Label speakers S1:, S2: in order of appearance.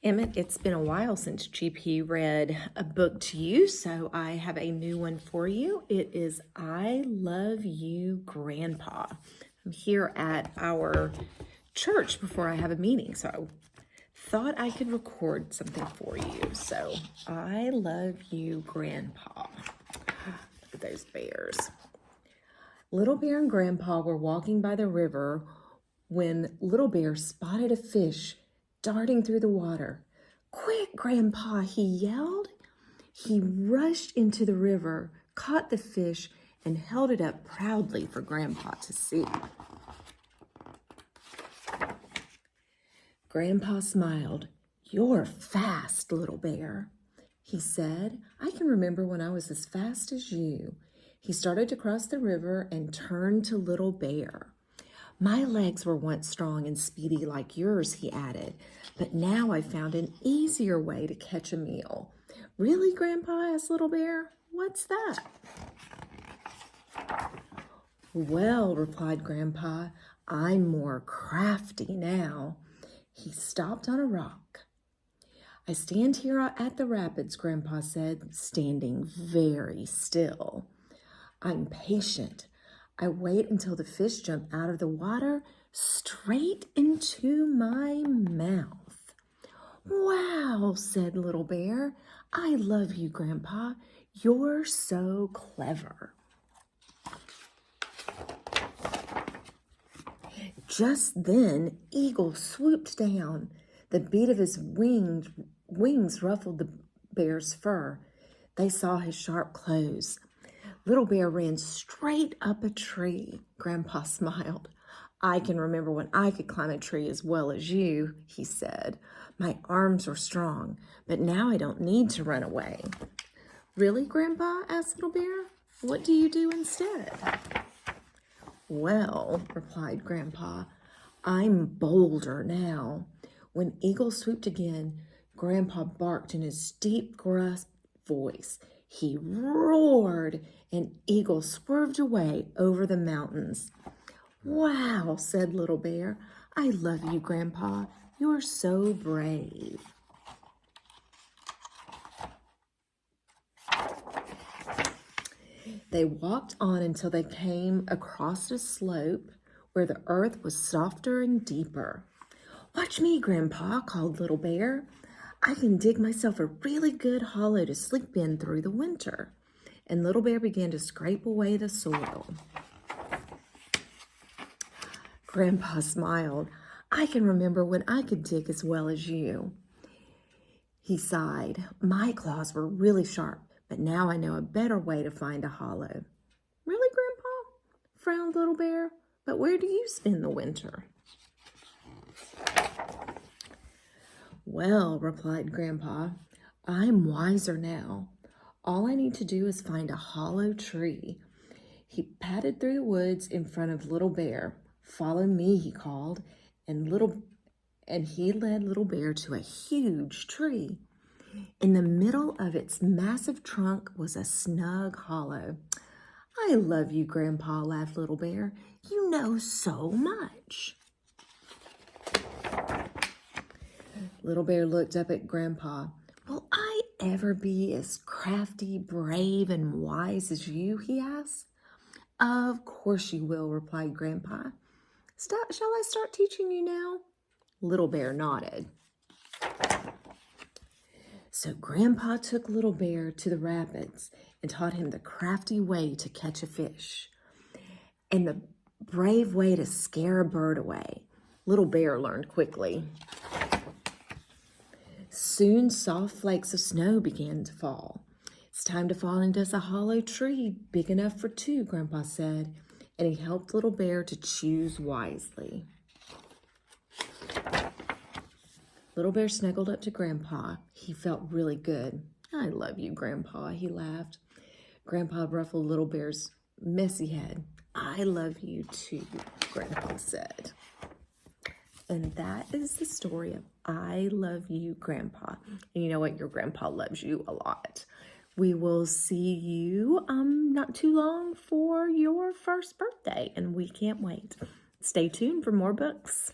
S1: Emmett, it's been a while since GP read a book to you, so I have a new one for you. It is I Love You, Grandpa. I'm here at our church before I have a meeting, so I thought I could record something for you. So, I love you, Grandpa. Look at those bears. Little Bear and Grandpa were walking by the river when Little Bear spotted a fish darting through the water. "Quick, Grandpa," he yelled. He rushed into the river, caught the fish, and held it up proudly for Grandpa to see. Grandpa smiled. "You're fast, Little Bear," he said. "I can remember when I was as fast as you." He started to cross the river and turned to Little Bear. "My legs were once strong and speedy like yours," he added, "but now I've found an easier way to catch a meal." "Really, Grandpa?" asked Little Bear. "What's that?" "Well," replied Grandpa, "I'm more crafty now." He stopped on a rock. "I stand here at the rapids," Grandpa said, standing very still. "I'm patient. I wait until the fish jump out of the water straight into my mouth." "Wow," said Little Bear. "I love you, Grandpa. You're so clever." Just then, Eagle swooped down. The beat of his wings ruffled the bear's fur. They saw his sharp claws. Little Bear ran straight up a tree. Grandpa smiled. "I can remember when I could climb a tree as well as you," he said. "My arms were strong, but now I don't need to run away." "Really, Grandpa?" asked Little Bear. "What do you do instead?" "Well," replied Grandpa, "I'm bolder now." When Eagle swooped again, Grandpa barked in his deep, gruff voice. He roared, and Eagle swerved away over the mountains. "Wow," said Little Bear. "I love you, Grandpa. You're so brave." They walked on until they came across a slope where the earth was softer and deeper. "Watch me, Grandpa," called Little Bear. "I can dig myself a really good hollow to sleep in through the winter." And Little Bear began to scrape away the soil. Grandpa smiled. "I can remember when I could dig as well as you." He sighed. "My claws were really sharp, but now I know a better way to find a hollow." "Really, Grandpa?" frowned Little Bear. "But where do you spend the winter?" "Well," replied Grandpa, "I'm wiser now. All I need to do is find a hollow tree." He padded through the woods in front of Little Bear. "Follow me," he called, and he led Little Bear to a huge tree. In the middle of its massive trunk was a snug hollow. "I love you, Grandpa," laughed Little Bear. "You know so much." Little Bear looked up at Grandpa. "Will I ever be as crafty, brave, and wise as you?" he asked. "Of course you will," replied Grandpa. Shall I start teaching you now?" Little Bear nodded. So Grandpa took Little Bear to the rapids and taught him the crafty way to catch a fish and the brave way to scare a bird away. Little Bear learned quickly. Soon soft flakes of snow began to fall. "It's time to fall into a hollow tree big enough for two," Grandpa said, and he helped Little Bear to choose wisely. Little Bear snuggled up to Grandpa. He felt really good. "I love you, Grandpa," he laughed. Grandpa ruffled Little Bear's messy head. "I love you too," Grandpa said. And that is the story of I Love You, Grandpa. And you know what? Your grandpa loves you a lot. We will see you not too long for your first birthday, and we can't wait. Stay tuned for more books.